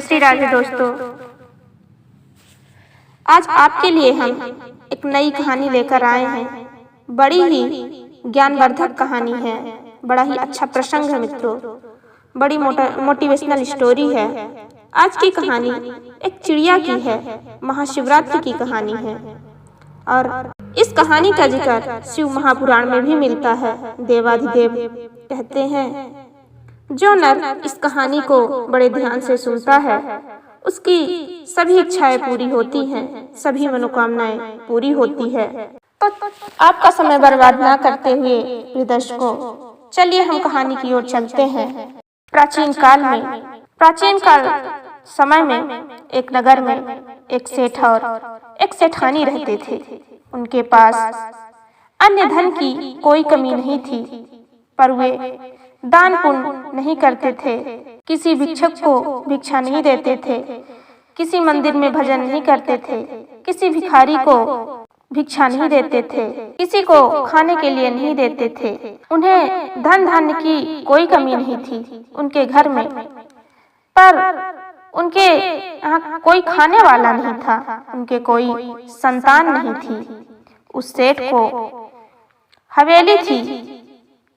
श्री राधे दोस्तों, आज आपके लिए हम एक नई कहानी लेकर आए हैं। बड़ी ही ज्ञानवर्धक कहानी है, बड़ा ही अच्छा प्रसंग है मित्रों, बड़ी मोटिवेशनल स्टोरी है। आज की कहानी एक चिड़िया की है, महाशिवरात्रि की कहानी है। और इस कहानी का जिक्र शिव महापुराण में भी मिलता है। देवाधिदेव कहते हैं, जो नर इस कहानी को बड़े ध्यान से सुनता है उसकी सभी इच्छाएं पूरी होती हैं, सभी मनोकामनाएं पूरी होती है। तो आपका समय बर्बाद ना करते हुए प्रिय दर्शकों, चलिए हम कहानी की ओर चलते हैं। प्राचीन काल समय में एक नगर में एक सेठ और एक सेठानी रहते थे। उनके पास अन्य धन की कोई कमी नहीं थी, पर वे दान पुण्य नहीं करते थे, किसी भिक्षुक को भिक्षा नहीं देते थे, किसी मंदिर में भजन नहीं करते थे, किसी भिखारी को भिक्षा नहीं देते थे, किसी को खाने के लिए नहीं देते थे। उन्हें धन धान्य की कोई कमी नहीं थी उनके घर में, पर उनके यहाँ कोई खाने वाला नहीं था, उनके कोई संतान नहीं थी। उस सेठ को हवेली थी।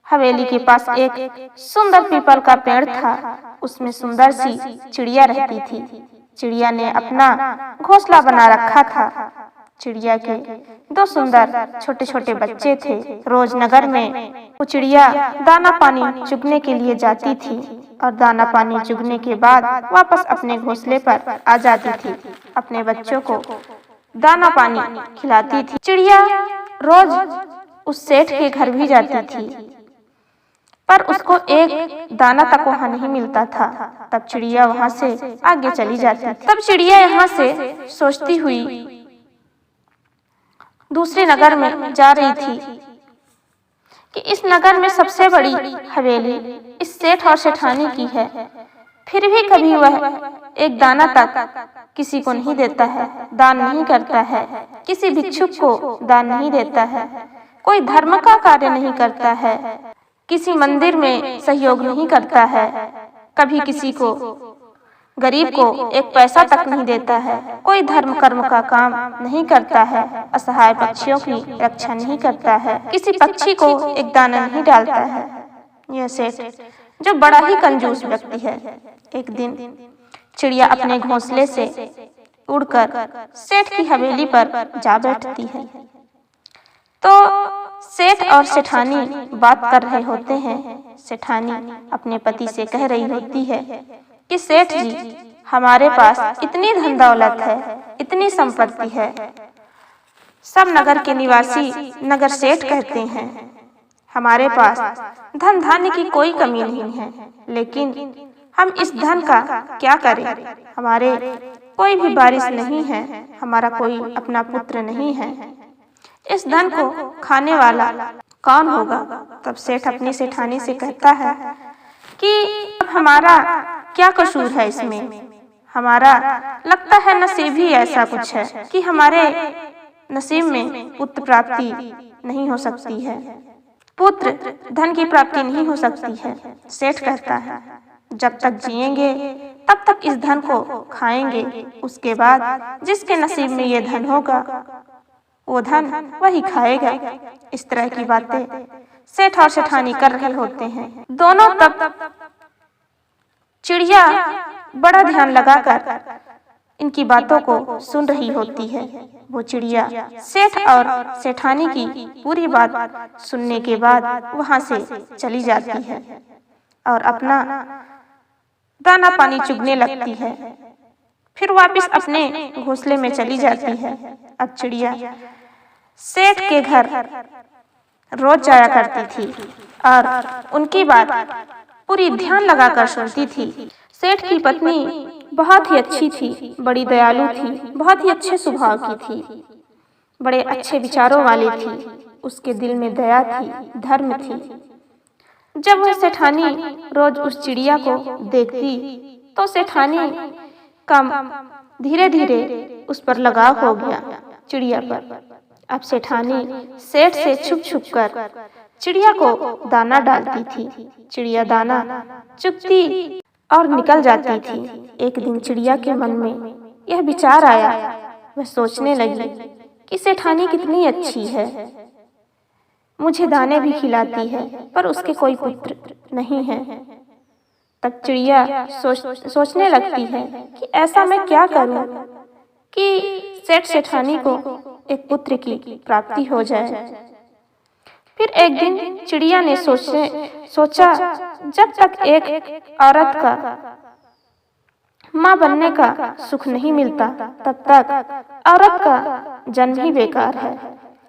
हवेली के पास एक सुंदर पीपल का पेड़ था, उसमें सुंदर सी चिड़िया रहती थी। चिड़िया ने अपना घोंसला बना रखा था। चिड़िया के दो सुंदर छोटे छोटे बच्चे थे। रोज नगर में वो चिड़िया दाना पानी चुगने के लिए जाती थी और दाना पानी चुगने के बाद वापस अपने घोंसले पर आ जाती थी, अपने बच्चों को दाना पानी खिलाती थी। चिड़िया रोज उस सेठ के घर भी जाती थी, पर उसको एक दाना तक वहां नहीं मिलता था। तब चिड़िया वहां से आगे चली जाती थी। तब चिड़िया यहाँ से सोचती हुई दूसरे नगर में जा रही थी कि इस नगर में सबसे बड़ी हवेली इस सेठ और सेठानी की है, फिर भी कभी वह एक दाना तक किसी को नहीं देता है, दान नहीं करता है, किसी भिक्षुक को दान नहीं देता है, कोई धर्म का कार्य नहीं करता है, किसी मंदिर में सहयोग नहीं करता है, कभी किसी को गरीब को एक पैसा तक नहीं देता है, कोई धर्म कर्म का काम नहीं करता है, असहाय पक्षियों की रक्षा नहीं करता है, किसी पक्षी को एक दाना नहीं डालता है। यह सेठ जो बड़ा ही कंजूस व्यक्ति है, एक दिन चिड़िया अपने घोंसले से उड़कर सेठ की हवेली पर जा बैठती है। तो सेठ और सेठानी बात कर रहे होते हैं। सेठानी अपने पति से कह रही होती है कि सेठ जी, हमारे पास इतनी धन दौलत है, इतनी संपत्ति है, सब नगर के निवासी नगर सेठ कहते हैं, हमारे पास धन धान्य की कोई कमी नहीं है, लेकिन हम इस धन का क्या करें? हमारे कोई भी वारिस नहीं है, हमारा कोई अपना पुत्र नहीं है, इस धन को खाने वाला कौन होगा? तब सेठ अपनी सेठानी से कहता है कि अब हमारा क्या कसूर है इसमें? हमारा लगता है नसीब ही ऐसा कुछ है कि हमारे नसीब में पुत्र प्राप्ति नहीं हो सकती है, पुत्र धन की प्राप्ति नहीं हो सकती है। सेठ कहता है, जब तक जिएंगे तब तक इस धन को खाएंगे, उसके बाद जिसके नसीब में ये धन होगा वो धन वही खाएगा। इस तरह की बातें सेठ और सेठानी कर रहे होते हैं। दोनों तब चिड़िया बड़ा ध्यान लगाकर इनकी बातों को सुन रही होती है। वो चिड़िया सेठ और सेठानी की पूरी बात सुनने के बाद वहां से चली जाती है और अपना दाना पानी चुगने लगती है, फिर वापस अपने घोंसले में चली जाती है। अब चिड़िया सेठ के घर रोज जाया करती थी और उनकी बात पूरी ध्यान लगाकर सुनती थी। सेठ की पत्नी बहुत ही अच्छी थी, बड़ी दयालु थी, बहुत ही अच्छे स्वभाव की थी, बड़े अच्छे विचारों वाली थी, उसके दिल में दया थी, धर्म थी। जब वह सेठानी रोज उस चिड़िया को देखती तो सेठानी का धीरे धीरे उस पर लगाव हो गया, चिड़िया पर। अब सेठानी सेठ से छुप छुप कर चिड़िया को दाना डालती थी। चिड़िया दाना चुगती और निकल जाती थी। एक दिन चिड़िया के मन में यह विचार आया। वह सोचने लगी कि सेठानी कितनी अच्छी है, मुझे दाने भी खिलाती है, पर उसके कोई पुत्र नहीं है। तब चिड़िया सोचने लगती है कि ऐसा मैं क्या करूं कि सेठ सेठानी को एक पुत्र की प्राप्ति हो जाए। फिर एक दिन चिड़िया ने सोचा, जब तक एक औरत का माँ बनने का सुख नहीं मिलता, तब तक औरत का जन्म ही बेकार है।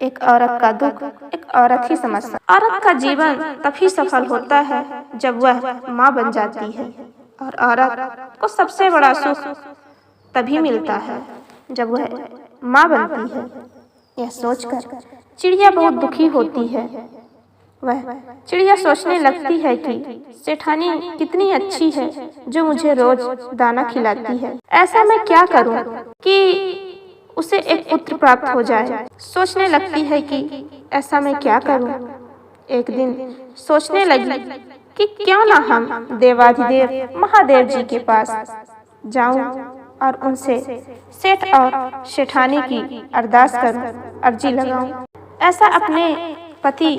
एक औरत का दुख एक औरत ही समझ सकती है। औरत का जीवन तभी सफल होता है जब वह माँ बन जाती है, और औरत को सबसे बड़ा सुख तभी मिलता है जब वह माँ बनती है। यह सोचकर चिड़िया बहुत दुखी होती है। वह चिड़िया सोचने लगती है कि सेठानी कितनी अच्छी है जो मुझे रोज दाना खिलाती है। ऐसा मैं क्या करूं कि उसे एक पुत्र प्राप्त हो जाए। सोचने लगती है कि ऐसा मैं क्या करूं। एक दिन सोचने लगी कि क्यों ना हम देवाधिदेव महादेव जी के पास जाऊं और उनसे सेठ और सेठानी की अरदास करूं, अर्जी लगाऊं। ऐसा अपने पति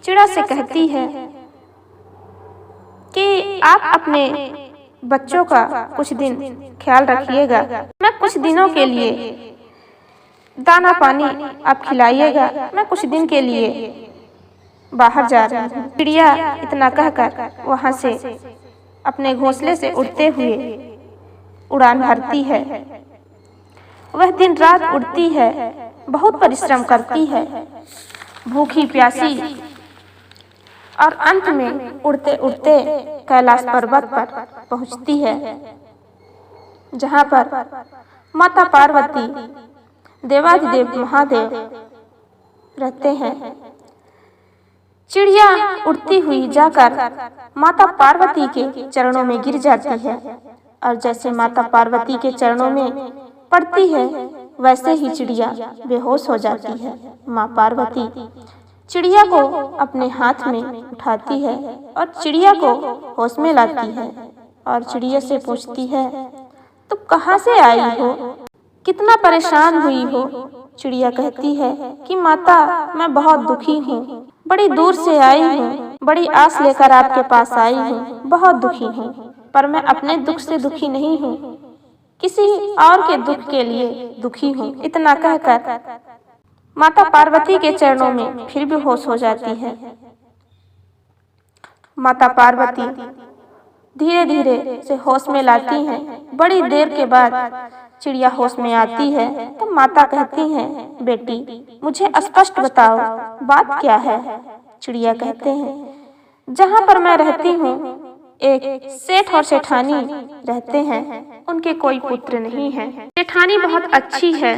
चिड़ा से कहती है कि आप अपने बच्चों का कुछ दिन ख्याल रखिएगा, मैं कुछ दिनों के लिए दाना पानी आप खिलाइएगा, मैं कुछ दिन के लिए बाहर जा रही हूँ। चिड़िया इतना कहकर वहां से अपने घोंसले से उड़ते हुए उड़ान भरती है। वह दिन रात उड़ती है, बहुत परिश्रम करती है, भूखी प्यासी, और अंत में उड़ते उड़ते कैलाश पर्वत पर पहुंचती है, जहां पर माता पार्वती देवाधिदेव महादेव रहते हैं। चिड़िया उड़ती हुई जाकर माता पार्वती के चरणों में गिर जाती है, और जैसे माता पार्वती के चरणों में पड़ती है वैसे ही चिड़िया बेहोश हो जाती है। माँ पार्वती चिड़िया को अपने हाथ में उठाती है और चिड़िया को होश में लाती है, और चिड़िया से पूछती है, तुम कहाँ से आई हो, कितना परेशान हुई हो। चिड़िया कहती है कि माता मैं बहुत दुखी हूँ, बड़ी दूर से आई हूँ, बड़ी आस लेकर आपके पास आई हूँ, बहुत दुखी हूँ, पर मैं अपने दुख से दुखी नहीं हूँ, किसी और के दुख के लिए दुखी हूँ। इतना कहकर माता पार्वती के चरणों में फिर भी होश हो जाती है। माता पार्वती धीरे धीरे से होश में लाती हैं। बड़ी देर के बाद चिड़िया होश में आती है तो माता कहती हैं, बेटी मुझे स्पष्ट बताओ बात क्या है। चिड़िया कहते हैं, जहाँ पर मैं रहती हूँ एक सेठ और सेठानी रहते हैं, उनके कोई पुत्र नहीं है। सेठानी बहुत अच्छी है,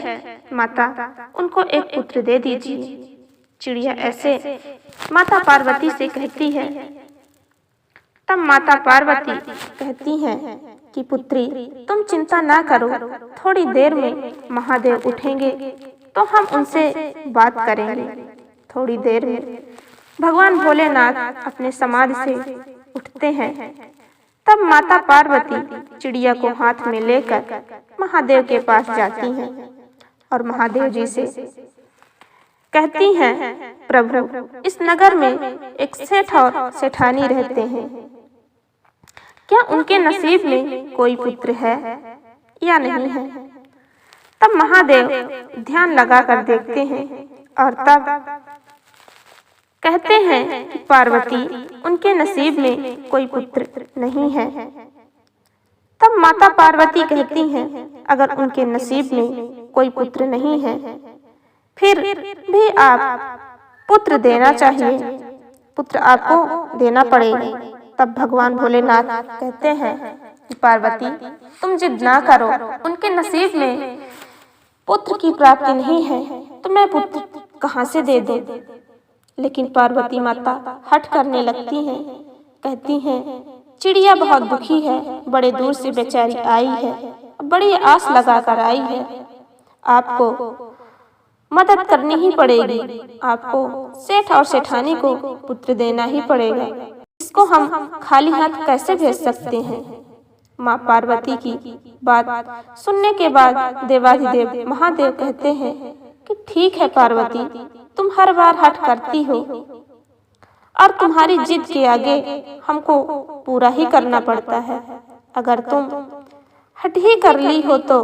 माता उनको एक पुत्र दे दीजिए। चिड़िया ऐसे माता पार्वती से कहती है। तब माता पार्वती कहती हैं कि पुत्री तुम चिंता ना करो, थोड़ी देर में महादेव उठेंगे तो हम उनसे बात करेंगे। थोड़ी देर में भगवान भोलेनाथ अपने समाधि से उठते हैं। तब माता पार्वती चिड़िया को हाथ में लेकर महादेव के पास जाती हैं और महादेव जी से कहती हैं, प्रभु इस नगर में एक सेठ और सेठानी रहते हैं, क्या उनके नसीब में कोई पुत्र है या नहीं है। तब महादेव ध्यान लगाकर देखते हैं और तब कहते हैं कि पार्वती उनके नसीब में कोई पुत्र नहीं है। तब माता पार्वती कहती हैं, अगर उनके नसीब में कोई पुत्र नहीं है फिर भी आप पुत्र देना चाहिए, पुत्र आपको देना पड़ेगा। तब भगवान भोलेनाथ कहते हैं कि पार्वती तुम जिद ना करो, उनके नसीब में पुत्र की प्राप्ति नहीं है तो मैं पुत्र कहाँ से दे दूं। लेकिन पार्वती माता हट करने लगती हैं, कहती हैं चिड़िया बहुत दुखी है, बड़े दूर से बेचारी आई है, बड़ी आस लगाकर आई है, आपको मदद करनी ही पड़ेगी, आपको सेठ और सेठानी को पुत्र देना ही पड़ेगा। इसको हम खाली हाथ कैसे भेज सकते हैं। माँ पार्वती की बात सुनने के बाद देवाधिदेव महादेव कहते हैं कि ठीक है पार्वती, तुम हर बार हठ करती हो और तुम्हारी जिद के आगे हमको पूरा ही करना पड़ता है। अगर तुम हट ही कर ली हो तो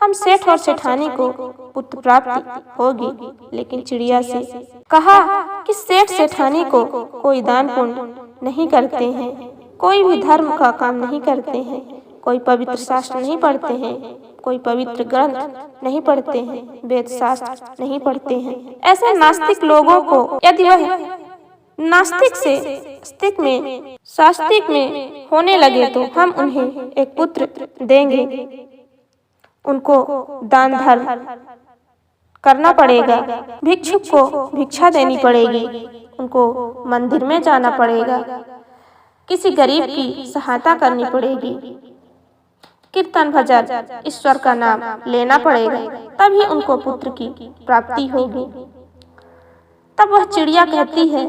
हम सेठ और सेठानी को पुत्र प्राप्ति होगी। लेकिन चिड़िया से कहा कि सेठ सेठानी को कोई दान पुण्य नहीं करते हैं, कोई भी धर्म का काम नहीं करते हैं, कोई पवित्र शास्त्र नहीं पढ़ते हैं, कोई पवित्र ग्रंथ नहीं पढ़ते हैं, वेद शास्त्र नहीं पढ़ते हैं। ऐसे नास्तिक लोगों को यदि वह नास्तिक से शास्त्रिक में होने लगे तो हम उन्हें एक पुत्र देंगे, उनको दान धर्म करना पड़ेगा, भिक्षुक को भिक्षा देनी पड़ेगी, उनको मंदिर में जाना पड़ेगा, किसी गरीब की सहायता करनी पड़ेगी, कीर्तन भजन ईश्वर का नाम लेना पड़ेगा, तभी उनको पुत्र की प्राप्ति होगी। तब वह चिड़िया कहती है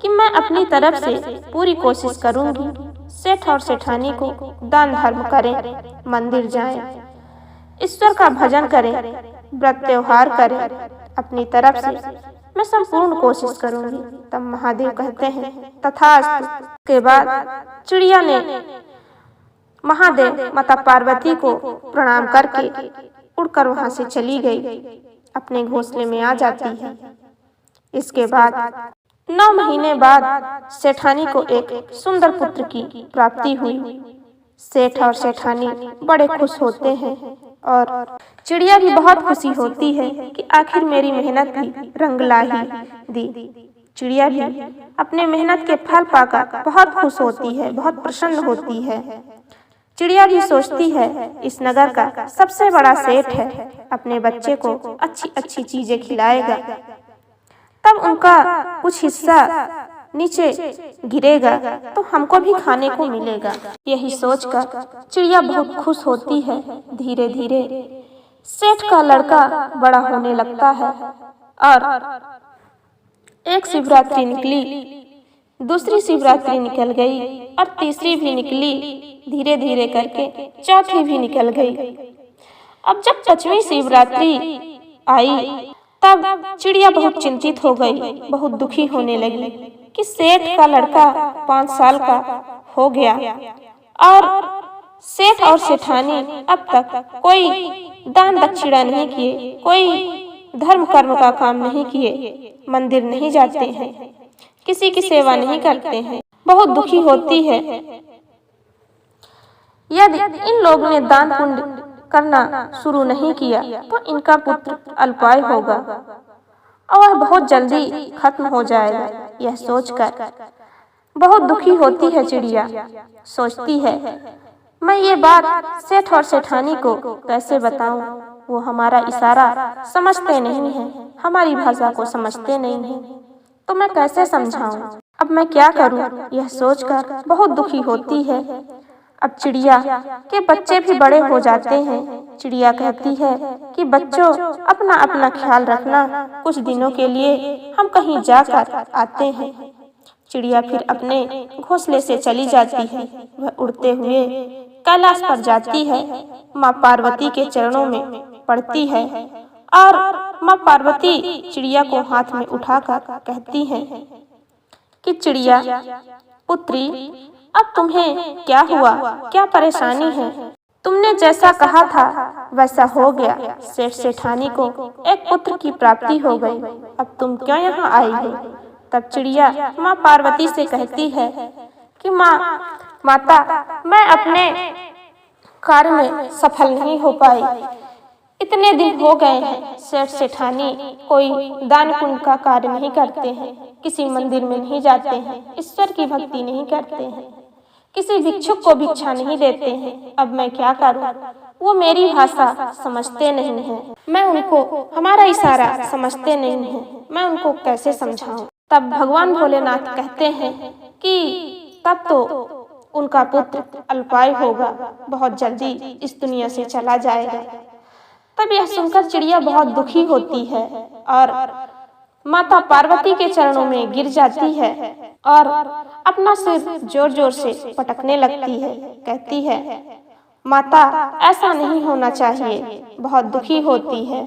कि मैं अपनी तरफ से पूरी कोशिश करूंगी, सेठ और सेठानी को दान धर्म करें, मंदिर जाएं, ईश्वर का भजन करें, व्रत त्योहार करें, अपनी तरफ से मैं संपूर्ण कोशिश करूंगी। तब महादेव कहते हैं तथास्तु। के बाद चिड़िया ने महादेव माता पार्वती को प्रणाम करके उड़कर वहां से चली गई, अपने घोंसले में आ जाती है। इसके बाद 9 महीने बाद सेठानी को एक सुंदर पुत्र की प्राप्ति हुई। सेठ और सेठानी बड़े खुश होते हैं और चिड़िया भी बहुत खुशी होती है कि आखिर मेरी मेहनत भी रंग ला ही दी। चिड़िया भी अपने मेहनत के फल पाकर बहुत खुश होती है, बहुत प्रसन्न होती है। चिड़िया भी सोचती है इस नगर का सबसे बड़ा सेठ है, अपने बच्चे को अच्छी अच्छी चीजें खिलाएगा, तब उनका कुछ हिस्सा नीचे गिरेगा तो हमको भी खाने को मिलेगा। यही सोचकर चिड़िया बहुत खुश होती है। धीरे धीरे सेठ का लड़का बड़ा होने लगता है और एक शिवरात्रि निकली, दूसरी शिवरात्रि निकल गई और तीसरी भी निकली, धीरे धीरे करके चौथी भी निकल गई। अब जब 5वीं शिवरात्रि आई तब चिड़िया बहुत चिंतित हो गई, बहुत दुखी होने लगी कि सेठ का लड़का 5 साल का हो गया और सेठ और सेठानी अब तक कोई दान दक्षिणा नहीं किए, कोई धर्म कर्म का काम नहीं किए, मंदिर नहीं जाते हैं, किसी की सेवा नहीं करते हैं। बहुत दुखी होती है। यदि इन लोगों ने दान पुण्य करना शुरू नहीं किया तो इनका पुत्र अल्पाय होगा और वह बहुत जल्दी खत्म हो जाएगा। यह सोचकर बहुत दुखी होती है चिड़िया। सोचती है मैं ये बात सेठ और सेठानी को कैसे बताऊं, वो हमारा इशारा समझते नहीं हैं, हमारी भाषा को समझते नहीं हैं, तो मैं कैसे समझाऊं, अब मैं क्या करूं। यह सोचकर बहुत दुखी होती है। अब चिड़िया के बच्चे भी बड़े हो जाते हैं। चिड़िया कहती है कि बच्चों अपना अपना ख्याल रखना, कुछ दिनों के लिए हम कहीं जाकर आते हैं। चिड़िया फिर अपने घोंसले से चली जाती है। वह उड़ते हुए कैलाश पर जाती है, माँ पार्वती के चरणों में पड़ती है और माँ पार्वती चिड़िया को हाथ में उठाकर कहती है कि चिड़िया पुत्री, अब तुम्हें क्या हुआ, क्या परेशानी है? तुमने जैसा कहा था वैसा हो गया। सेठ सेठानी को एक पुत्र की प्राप्ति हो गई, अब तुम क्यों यहाँ आई हो? तब चिड़िया माँ पार्वती से कहती है कि माता, मैं अपने कार्य में सफल नहीं हो पाई। इतने दिन हो गए हैं, सेठ सेठानी कोई दान पुण्य का कार्य नहीं करते हैं, किसी मंदिर में नहीं जाते हैं, ईश्वर की भक्ति नहीं करते हैं, किसी भिक्षुक को भिक्षा नहीं देते हैं। अब मैं क्या करूं? वो मेरी भाषा समझते नहीं हैं, मैं उनको हमारा इशारा समझते नहीं हैं, मैं उनको कैसे समझाऊं? तब भगवान भोलेनाथ कहते हैं कि तब तो उनका पुत्र अल्पाय होगा, बहुत जल्दी इस दुनिया से चला जाएगा। तब यह सुनकर चिड़िया बहुत दुखी होती है और माता पार्वती के चरणों में गिर जाती है और अपना सिर जोर जोर से पटकने लगती है। कहती है माता ऐसा नहीं होना चाहिए, बहुत दुखी होती है।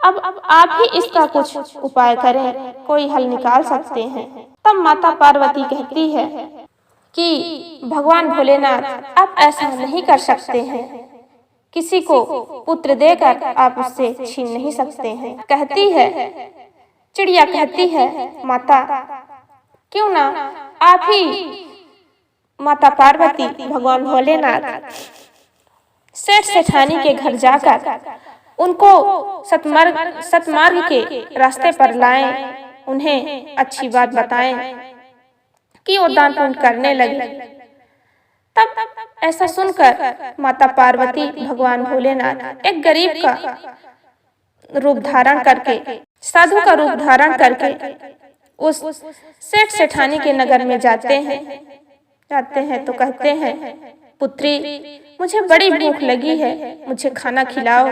अब आप ही इसका कुछ उपाय करें, कोई हल निकाल सकते हैं। तब माता पार्वती कहती है कि भगवान भोलेनाथ, आप ऐसा नहीं कर सकते हैं, किसी को पुत्र देकर आप उससे छीन नहीं सकते हैं। कहती है चिड़िया, कहती है माता, क्यों ना आप ही माता पार्वती भगवान भोलेनाथ सेठ सेठानी के घर जाकर उनको सतमार्ग के रास्ते पर लाएं, उन्हें अच्छी बात बताएं कि वो दान पुण्य करने लगे। तब ऐसा सुनकर माता पार्वती भगवान भोलेनाथ एक गरीब का रूप धारण करके, साधु का रूप धारण करके उस सेठ सेठानी के नगर में जाते हैं तो कहते हैं, पुत्री, मुझे बड़ी भूख लगी है, मुझे खाना खिलाओ,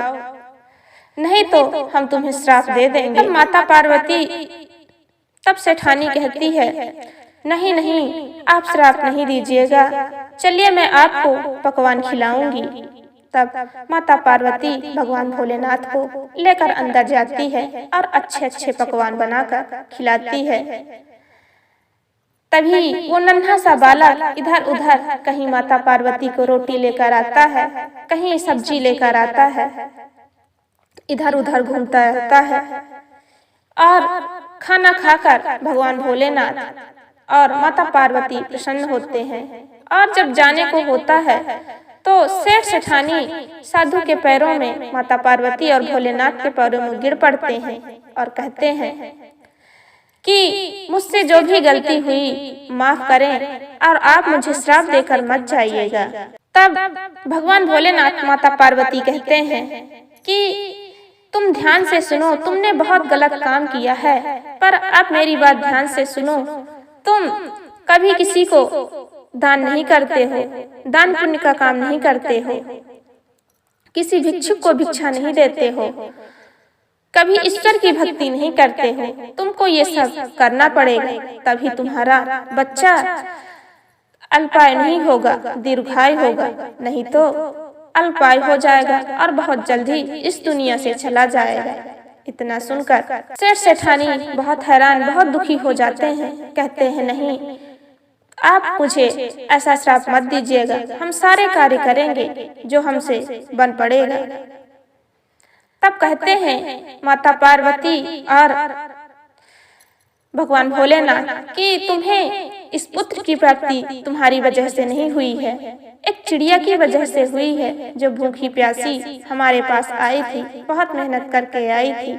नहीं तो हम तुम्हें श्राप दे देंगे। तब माता पार्वती, तब सेठानी कहती है, नहीं नहीं, आप श्राप नहीं दीजिएगा, चलिए मैं आपको पकवान खिलाऊंगी। तब माता पार्वती भगवान भोलेनाथ को लेकर अंदर जाती है और अच्छे अच्छे पकवान बनाकर खिलाती है। तभी वो नन्हा सा बालक इधर उधर कहीं माता पार्वती को रोटी लेकर आता है, कहीं सब्जी लेकर आता है, इधर उधर घूमता रहता है। और खाना खाकर भगवान भोलेनाथ और माता पार्वती प्रसन्न होते हैं। और जब जाने को होता है तो सेठ सेठानी साधु के पैरों में, माता पार्वती और भोलेनाथ के पैरों में गिर पड़ते हैं और कहते हैं कि मुझसे जो भी गलती हुई माफ करें और आप मुझे श्राप देकर मत जाइएगा। तब भगवान भोलेनाथ माता पार्वती कहते हैं कि तुम ध्यान से सुनो, तुमने बहुत गलत काम किया है, पर अब मेरी बात ध्यान से सुनो। तुम कभी किसी को दान नहीं करते हो, दान पुण्य का काम नहीं करते हो, किसी भिक्षुक को भिक्षा नहीं देते हो, कभी ईश्वर की भक्ति नहीं करते हो। तुमको ये सब करना पड़ेगा, तभी तुम्हारा बच्चा अल्पाय नहीं होगा, दीर्घायु होगा, नहीं तो अल्पाय हो जाएगा और बहुत जल्दी इस दुनिया से चला जाएगा। इतना सुनकर सेठ सेठानी बहुत हैरान, बहुत दुखी हो जाते हैं। कहते हैं, नहीं, आप मुझे ऐसा श्राप मत दीजिएगा, हम सारे कार्य करेंगे जो हमसे बन पड़ेगा। तब कहते हैं माता पार्वती और भगवान भोलेनाथ कि तुम्हें इस पुत्र की प्राप्ति तुम्हारी वजह से नहीं हुई है, एक चिड़िया की वजह से हुई है, जो भूखी प्यासी हमारे पास आई थी, बहुत मेहनत करके आई थी।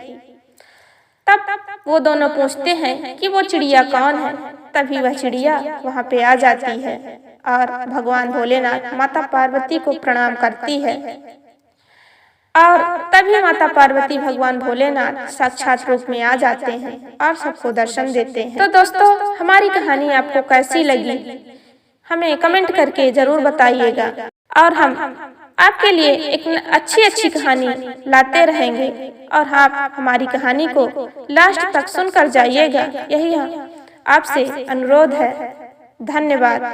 तब वो दोनों पूछते हैं कि वो चिड़िया कौन है। तभी वह चिड़िया वहाँ पे आ जाती है और भगवान भोलेनाथ माता पार्वती को प्रणाम करती है। और तभी माता पार्वती भगवान भोलेनाथ साक्षात रूप में आ जाते हैं और सबको दर्शन देते हैं। तो दोस्तों, हमारी कहानी आपको कैसी लगी हमें कमेंट करके जरूर बताइएगा और हम आपके लिए एक अच्छी कहानी लाते रहेंगे और आप हमारी कहानी को लास्ट तक सुनकर जाइएगा, यही आपसे अनुरोध है। धन्यवाद।